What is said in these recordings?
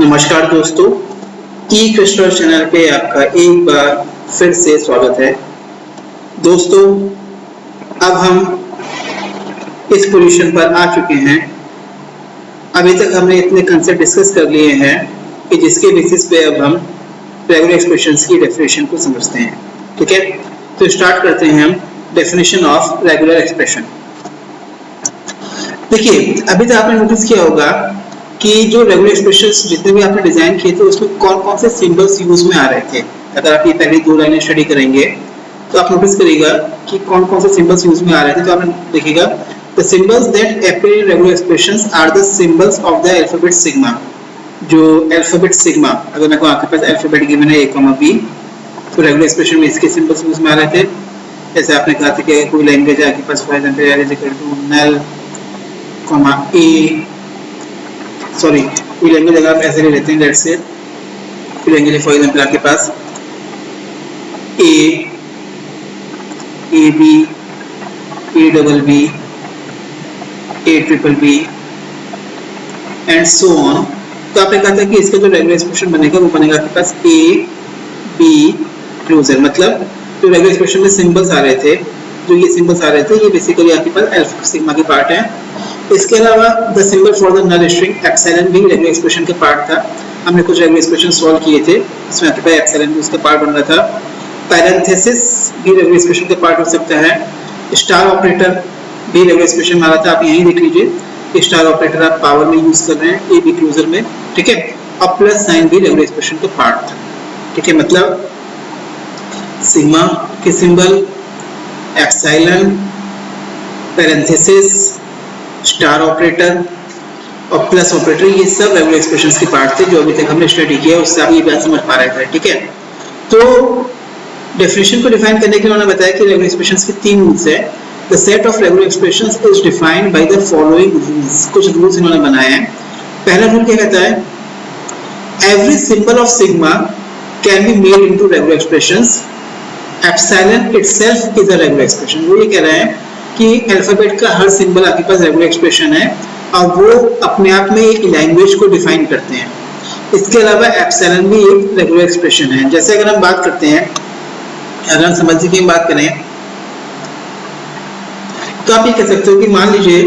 नमस्कार दोस्तों, ई crystal channel पे आपका एक बार फिर से स्वागत है। दोस्तों, अब हम इस पोजीशन पर आ चुके हैं। अभी तक हमने इतने कंसेप्ट डिस्कस कर लिए हैं कि जिसके बेसिस पे अब हम रेगुलर एक्सप्रेशंस की डेफिनेशन को समझते हैं। ठीक है, तो स्टार्ट करते हैं हम डेफिनेशन ऑफ रेगुलर एक्सप्रेशन। देखिए, अभी तक आपने नोटिस किया होगा कि जो रेगुलर एक्सप्रेशंस जितने भी आपने डिजाइन किए थे उसमें कौन कौन से सिंबल्स यूज में आ रहे थे। अगर आप ये पहली दो लाइनें स्टडी करेंगे तो आप नोटिस करिएगा कि कौन कौन से सिंबल्स यूज में आ रहे थे। तो आप देखिएगा, the symbols that appear in regular expressions are the symbols of the alphabet sigma. जो अल्फाबेट सिग्मा, अगर मेरे को आपके पास अल्फाबेट गिवन है a, b, तो रेगुलर एक्सप्रेशन में इसके सिंबल्स यूज में आ रहे थे। जैसे आपने कहा था कि कोई लैंग्वेज है आपके पास, for example r is equal to null, a, sorry कोई लैंग्वेज अगर आप ऐसे ले लेते हैं, लेट्स से कोई लैंग्वेज फॉर एग्जांपल आपके पास A B, A double B, A triple B and so on. तो आपने कहा था कि इसका जो रेगुलर एक्सप्रेशन बनेगा वो बनेगा आपके पास ए बी क्लोजर। मतलब जो रेगुलर एक्सप्रेशन में सिंबल्स आ रहे थे, जो ये सिंबल्स आ रहे थे, ये बेसिकली आपके पास अल्फा सिग्मा के पार्ट है। इसके अलावा the symbol for the null string epsilon भी रेगुलर एक्सप्रेशन के पार्ट था। हमने कुछ रेगुलर एक्सप्रेशन सॉल्व किए थे, इसमें आपके पास एप्सिलॉन भी उसका पार्ट बन रहा था। पैरेंथेसिस भी रेगुलर एक्सप्रेशन का पार्ट हो सकता है। स्टार ऑपरेटर भी रेगुलर एक्सप्रेशन में आ रहा था। आप यहीं देख लीजिए, स्टार ऑपरेटर आप पावर में यूज कर रहे हैं ए बी क्लोजर में। ठीक है, और प्लस साइन भी रेगुलर एक्सप्रेशन का पार्ट था। ठीक है, मतलब सिग्मा के symbol, epsilon, parenthesis, star operator और प्लस ऑपरेटर, ये सब रेगुलर एक्सप्रेशंस के पार्ट थे जो अभी तक हमने स्टडी किया। उससे आप ये बात समझ पा रहे थे। ठीक है, तो डेफिनेशन को डिफाइन करने के लिए उन्होंने बताया कि रेगुलर एक्सप्रेशंस के तीन रूल्स है। The set of regular expressions is defined by the following rules. कुछ रूल्स इन्होंने बनाए हैं। पहला रूल क्या कहता है, every symbol of sigma can be made into regular expressions. Epsilon itself is a regular expression. वो ये कह रहे हैं कि अल्फाबेट का हर सिंबल आपके पास रेगुलर एक्सप्रेशन है और वो अपने आप में एक लैंग्वेज को डिफाइन करते हैं। इसके अलावा एप्सिलॉन भी एक रेगुलर एक्सप्रेशन है। जैसे अगर हम बात करते हैं, अगर हम समझने की बात करें तो आप ये कह सकते हो कि मान लीजिए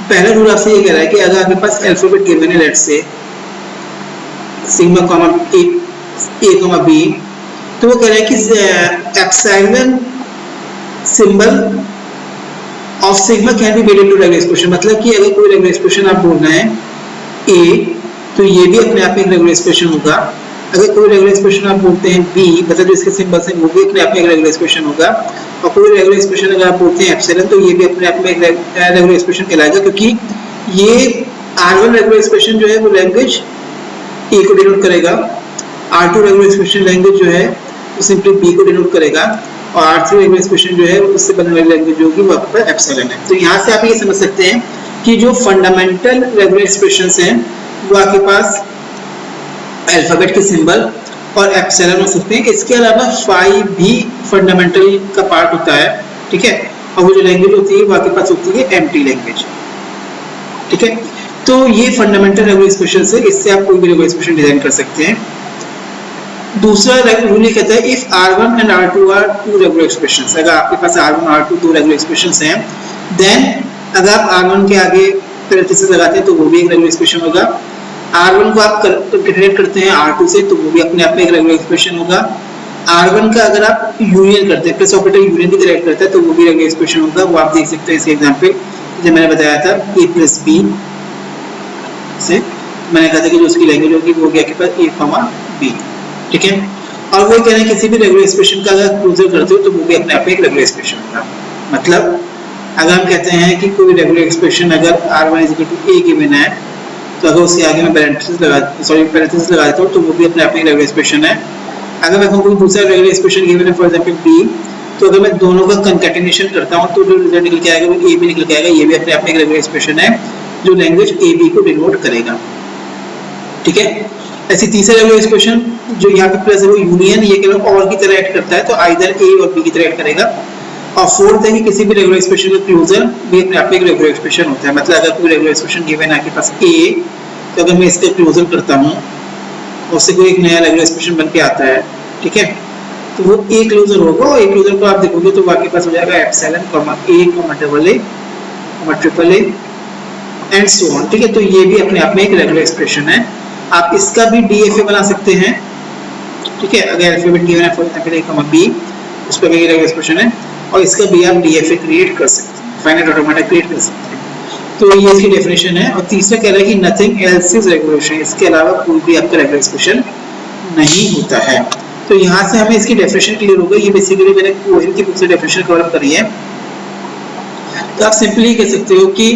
पहला रूल आपसे ये कह रहा है कि अगर आपके पास अल्फाबेट गिवन है, let's say sigma comma A comma B, तो वो कह रहा है कि epsilon symbol of sigma can be made into regular expression. मतलब कि अगर कोई रेगुलर एक्सप्रेशन आप बोलना है ए, तो ये भी अपने आप में एक रेगुलर एक्सप्रेशन होगा। अगर कोई रेगुलर एक्सप्रेशन आप बोलते हैं बी, मतलब जो इसके सिंबल्स हैं वो भी अपने आप में एक रेगुलर एक्सप्रेशन होगा। और कोई रेगुलर एक्सप्रेशन अगर आप बोलते हैं एप्सिलॉन, तो ये भी अपने आप में एक रेगुलर एक्सप्रेशन कहलाएगा, क्योंकि ये R1 रेगुलर एक्सप्रेशन जो है वो लैंग्वेज ए को डिनोट करेगा, R2 रेगुलर एक्सप्रेशन लैंग्वेज जो है वो सिंपली बी को डिनोट करेगा, और R3 रेगुलर एक्सप्रेशन जो है उससे बनने वाली लैंग्वेज जो होगी वो आपके पास एप्सिलॉन है। तो यहाँ से आप ये समझ सकते हैं कि जो फंडामेंटल रेगुलर एक्सप्रेशंस हैं वो आपके पास अल्फाबेट के सिंबल और एप्सिलॉन हो सकते हैं। इसके अलावा फाई भी फंडामेंटल का पार्ट होता है। ठीक है, और वो जो लैंग्वेज होती है वो आपके पास होती है एम्प्टी लैंग्वेज। ठीक है, तो ये फंडामेंटल रेगुलर एक्सप्रेशन है, इससे आप कोई भी रेगुलर एक्सप्रेशन डिजाइन कर सकते हैं। दूसरा रूल ये कहता है, if R1 and R2 are two regular expressions, अगर आपके पास R1 और R2 दो रेगुलर एक्सप्रेशंस हैं, देन अगर आप R1 के आगे पैरेंथेसिस लगाते हैं तो वो भी एक रेगुलर एक्सप्रेशन होगा। R1 को आप कंकैटिनेट करते हैं R2 से तो वो भी अपने आप में एक रेगुलर एक्सप्रेशन होगा। R1 का अगर आप यूनियन करते हैं, प्लस ऑपरेटर यूनियन की तरह करता है तो वो भी रेगुलर एक्सप्रेशन होगा। वो आप देख सकते हैं, इसके एग्जांपल जो मैंने बताया था a प्लस b से, मैंने कहा था कि जो उसकी लैंग्वेज होगी वो होगी आपके पास a कॉमा b। ठीक है, और वो कह रहे हैं किसी भी रेगुलर एक्सप्रेशन का अगर क्लोजर करते हो तो वो भी अपने आप में एक रेगुलर एक्सप्रेशन होगा। मतलब अगर हम कहते हैं कि कोई रेगुलर एक्सप्रेशन अगर R1 is equal to a given है, तो अगर उसके आगे मैं पैरेंथेसिस लगा देता हूँ तो वो भी अपने आप में रेगुलर एक्सप्रेशन है। अगर मैं कोई दूसरा रेगुलर एक्सप्रेशन गिवन है, फॉर एग्जांपल b, तो अगर मैं दोनों का कंकैटिनेशन करता हूँ तो जो रिजल्ट निकल के आएगा वो a भी निकल के आएगा। ये भी अपने आप में एक रेगुलर एक्सप्रेशन है जो लैंग्वेज a b को डिनोट करेगा। ठीक है, ऐसी तीसरा रेगुलर एक्सप्रेशन जो यहाँ पे प्लस है वो यूनियन, ये केवल और की तरह एक्ट करता है, तो आइदर a और b की तरह एक्ट करेगा। और फोर्थ है कि किसी भी रेगुलर एक्सप्रेशन का क्लोजर भी अपने आप में एक रेगुलर एक्सप्रेशन होता है। मतलब अगर कोई रेगुलर एक्सप्रेशन गिवन है आपके पास a, तो अगर मैं इसका क्लोजर करता हूँ और उससे कोई एक नया रेगुलर एक्सप्रेशन बन के आता है, ठीक है, तो वो ए क्लोजर होगा, और ए क्लोजर को आप देखोगे तो आपके पास हो जाएगा epsilon comma A comma double A comma triple A and so on, ठीक है। तो ये भी अपने आप में एक रेगुलर एक्सप्रेशन है। आप इसका भी डीएफए बना सकते हैं, ठीक है, अगर अल्फाबेट गिवन है for example A comma B, उस पर भी रेगुलर एक्सप्रेशन है, और इसका भी आप डीएफए क्रिएट कर सकते हैं, फाइनाइट ऑटोमेटा क्रिएट कर सकते हैं। तो ये इसकी डेफिनेशन है। और तीसरा कह रहा है कि नथिंग एल्स इज रेगुलेशन, इसके अलावा कोई भी आपका रेगुलर एक्सप्रेशन नहीं होता है। तो यहाँ से हमें इसकी डेफिनेशन क्लियर हो गई। ये बेसिकली मैंने कोहेन की बुक से डेफिनेशन कवर करी है। तो आप सिंपली कह सकते हो कि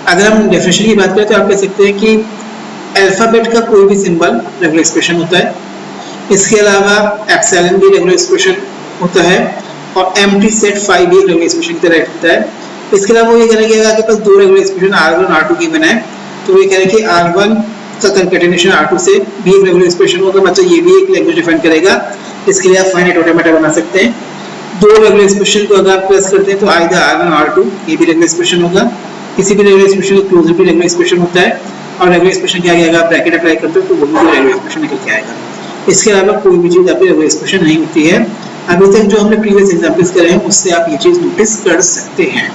अगर हम डेफिनेशन की बात करें तो आप कह सकते हैं कि अल्फाबेट का कोई भी सिंबल रेगुलर एक्सप्रेशन होता है, इसके अलावा एप्सिलॉन भी रेगुलर एक्सप्रेशन होता है, और एम्प्टी सेट फाई भी रेगुलर एक्सप्रेशन की तरह होता है। इसके अलावा वो ये कह रहे हैं कि आपके पास दो रेगुलर एक्सप्रेशन R1 और R2 गिवन है, तो ये कह रहे हैं कि R1 का कंकैटिनेशन R2 से भी एक रेगुलर एक्सप्रेशन होगा, मतलब ये भी एक लैंग्वेज डिफाइन करेगा। इसके लिए आप फाइनाइट ऑटोमेटा बना सकते हैं। दो रेगुलर एक्सप्रेशन को अगर आप प्लस करते हैं तो आइदर R1 और R2 ये भी रेगुलर एक्सप्रेशन होगा। किसी भी रेगुलर एक्सप्रेशन का क्लोजर भी रेगुलर एक्सप्रेशन होता है, और रेगुलर एक्सप्रेशन क्या आएगा, आप ब्रैकेट अप्लाई करते हो तो वो भी रेगुलर एक्सप्रेशन निकल के आएगा। इसके अलावा कोई भी चीज आपकी रेगुलर एक्सप्रेशन नहीं होती है। अभी तक जो हमने प्रीवियस एग्जांपल्स करे हैं उससे आप ये चीज नोटिस कर सकते हैं।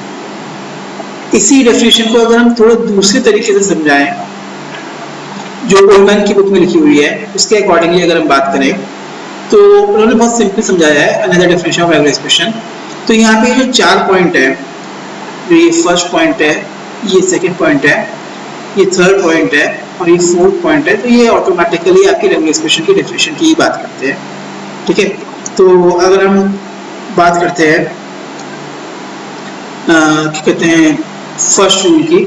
इसी डेफिनेशन को अगर हम थोड़ा दूसरे तरीके से समझाएं, जो कोलमैन की बुक में लिखी हुई है, उसके अकॉर्डिंगली अगर हम बात करें तो उन्होंने बहुत सिंपल समझाया है another definition of regular expression. तो यहाँ पे जो 4 पॉइंट है, ये फर्स्ट पॉइंट है, ये सेकंड पॉइंट है, ये थर्ड पॉइंट है, और ये फोर्थ पॉइंट है, तो ये ऑटोमेटिकली आपकी रेगुलर एक्सप्रेशन की डेफिनेशन की बात करते हैं, ठीक है। तो अगर हम बात करते हैं क्या कहते हैं फर्स्ट रूल की,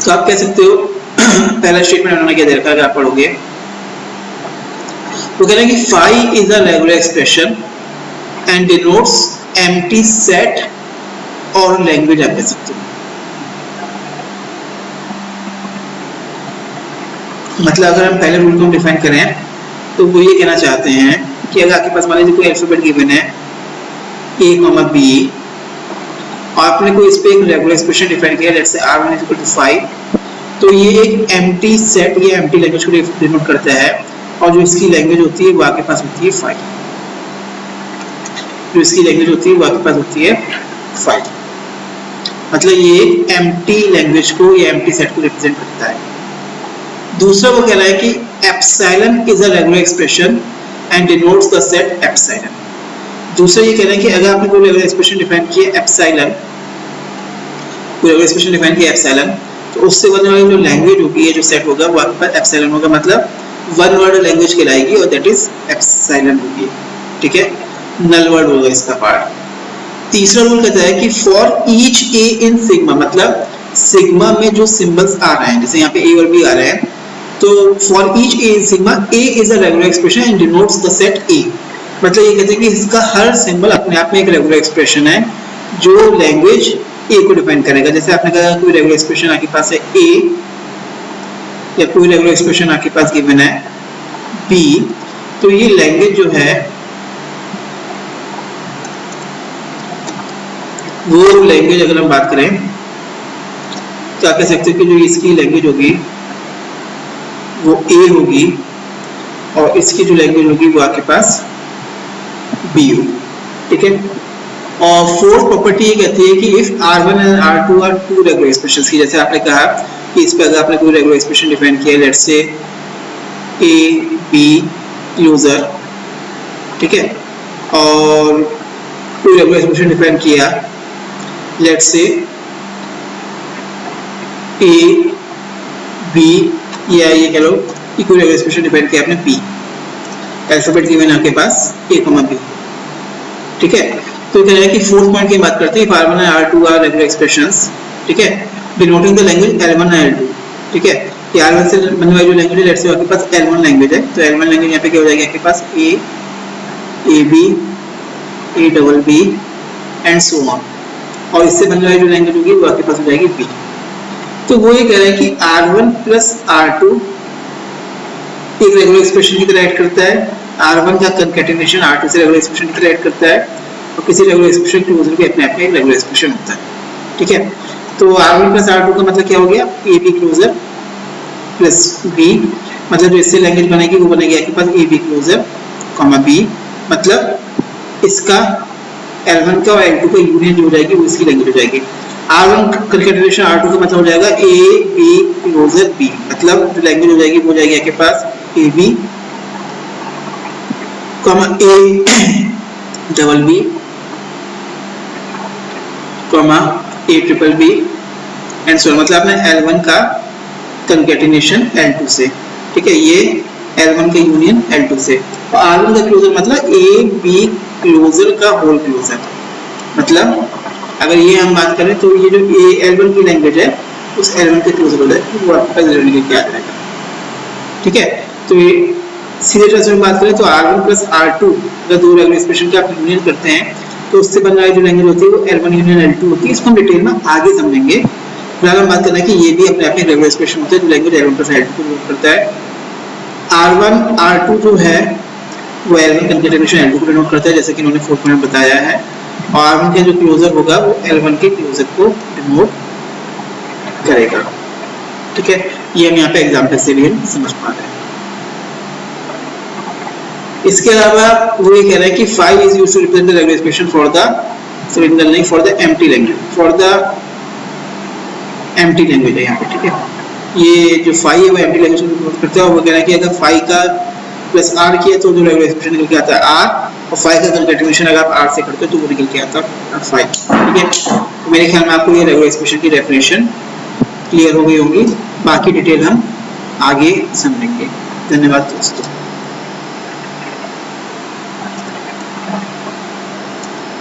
तो आप कह सकते हो पहला स्टेटमेंट उन्होंने क्या दे रखा है, अगर आप पढ़ोगे वो कह रहे हैं कि phi is a regular expression and denotes empty set और लैंग्वेज, आप कह सकते हो। मतलब अगर हम पहले रूल को डिफाइन करें तो वो ये कहना चाहते हैं कि अगर आपके पास मान लीजिए कोई अल्फाबेट गिवन है ए कॉमा बी, और आपने कोई इस पे एक रेगुलर एक्सप्रेशन डिफाइन किया, let's say R1 equal to 5, तो ये एक एम्प्टी सेट, ये एम्प्टी लैंग्वेज को डिनोट करता है, और जो इसकी लैंग्वेज होती है वो आपके पास होती है 5, जो इसकी लैंग्वेज होती है वो आपके पास होती है 5। मतलब ये एम्प्टी लैंग्वेज को या एम्प्टी सेट को रिप्रेजेंट करता है। दूसरा वो कह रहा है कि epsilon is a regular expression and denotes the set epsilon. दूसरा ये कह रहे हैं कि अगर आपने कोई रेगुलर एक्सप्रेशन डिफाइन किया एप्सिलॉन, कोई रेगुलर एक्सप्रेशन डिफाइन किया एप्सिलॉन, तो उससे बनने वाली जो लैंग्वेज होगी, ये जो सेट होगा वो आपके पास एप्सिलॉन होगा, मतलब वन वर्ड लैंग्वेज कहलाएगी, और दैट इज एप्सिलॉन होगी, ठीक है, नल वर्ड होगा इसका पार्ट। तीसरा रूल कहता है कि for each A in sigma, मतलब सिग्मा में जो सिंबल्स आ रहे हैं, जैसे यहाँ पे ए और बी आ रहे हैं, तो for each A in sigma A is a regular expression and denotes the set ए। मतलब ये कहते हैं कि इसका हर सिंबल अपने आप में एक रेगुलर एक्सप्रेशन है जो लैंग्वेज ए को डिफाइन करेगा। जैसे आपने कहा कोई रेगुलर एक्सप्रेशन आपके पास है ए, या कोई रेगुलर एक्सप्रेशन आपके पास गिवन है बी, तो ये लैंग्वेज जो है वो लैंग्वेज अगर हम बात करें तो आप कह सकते हो कि जो इसकी लैंग्वेज होगी वो ए होगी, और इसकी जो लैंग्वेज होगी वो आपके पास बी होगी, ठीक है। और फोर्थ प्रॉपर्टी ये कहती है कि if R1 and R2 are two regular expressions की, जैसे आपने कहा कि इस पे अगर आपने कोई रेगुलर एक्सप्रेशन डिफाइन किया, लेट्स से ए बी क्लोजर, ठीक है, और कोई रेगुलर एक्सप्रेशन डिफाइन किया, लेट्स से ए बी, या ये कह लो कि कोई रेगुलर एक्सप्रेशन डिफाइन किया आपने पी, अल्फाबेट गिवन है आपके पास ए कॉमा बी, ठीक है। तो कह रहा है कि फोर्थ पॉइंट की बात करते हैं, R1 और R2 आर रेगुलर एक्सप्रेशंस, ठीक है, डिनोटिंग द लैंग्वेज L1 और L2, ठीक है। कि R1 से बनने वाली जो लैंग्वेज है, लेट्स से आपके पास L1 लैंग्वेज है, तो L1 लैंग्वेज यहाँ पे क्या हो जाएगी आपके पास A, A B, A double B and so on, और इससे बनने वाली जो लैंग्वेज होगी वो आपके पास हो जाएगी बी। तो वो ये कह रहा है कि R1 प्लस R2 एक रेगुलर एक्सप्रेशन की तरह ऐड करता है, R1 का कंकैटिनेशन R2 से रेगुलर एक्सप्रेशन की तरह ऐड करता है, और किसी रेगुलर एक्सप्रेशन क्लोजर भी अपने आप में एक रेगुलर एक्सप्रेशन होता है, ठीक है। तो R1 प्लस R2 का मतलब क्या हो गया, A B closure plus B, मतलब जो इससे लैंग्वेज बनेगी वो बनेगी आपके पास A B closure comma B, मतलब इसका L1 का और L2 का यूनियन जो हो जाएगी वो इसकी लैंग्वेज हो जाएगी। R1 कंकैटिनेशन R2 का मतलब हो जाएगा ए बी क्लोजर बी, मतलब जो लैंग्वेज हो जाएगी वो हो जाएगी आपके पास A B comma A double B comma A triple B and so, मतलब आपने L1 का कंकैटिनेशन L2 से, ठीक है, ये L1 का यूनियन L2 से, और R1 का क्लोजर मतलब ए बी क्लोजर का होल क्लोजर, मतलब अगर ये हम बात करें तो ये जो L1 की लैंग्वेज है उस L1 के क्लोजर हो जाए वो आपका रिजल्ट निकल के आ जाएगा, ठीक है। तो ये सीधे तरह से बात करें तो R1 प्लस R2 अगर दो रेगुलर एक्सप्रेशन का आप यूनियन करते हैं तो उससे बनने वाली जो लैंग्वेज होती है वो L1 यूनियन L2 होती है। इसको हम डिटेल में आगे समझेंगे। फिलहाल हम बात कर रहे हैं कि ये भी अपने आप में रेगुलर एक्सप्रेशन होते हैं जो लैंग्वेज L1 प्लस L2 को डिनोट करता है। R1 R2 जो है वो L1 कंकैटिनेशन L2 को डिनोट करता है जैसे कि इन्होंने 4 पॉइंट बताया है, और R1 का जो क्लोजर होगा वो L1 के क्लोजर को डिनोट करेगा, ठीक है। ये हम यहाँ पे एग्जाम्पल से भी हम समझ पा रहे हैं। इसके अलावा वो ये कह रहा है कि 5 is used to represent the regular expression for the single नहीं for the empty language, for the empty language है यहाँ पे, ठीक है। ये जो 5 है वो empty language को नोट करता है, और वो कह रहा है कि अगर 5 का प्लस R किया तो जो रेगुलर एक्सप्रेशन निकल के आता है R, और 5 का कंकैटिनेशन अगर आप R से करते हो तो वो निकल के आता है 5, ठीक है। तो मेरे ख्याल में आपको ये रेगुलर एक्सप्रेशन की डेफिनेशन क्लियर हो गई होगी, बाकी डिटेल हम आगे समझेंगे। धन्यवाद दोस्तों।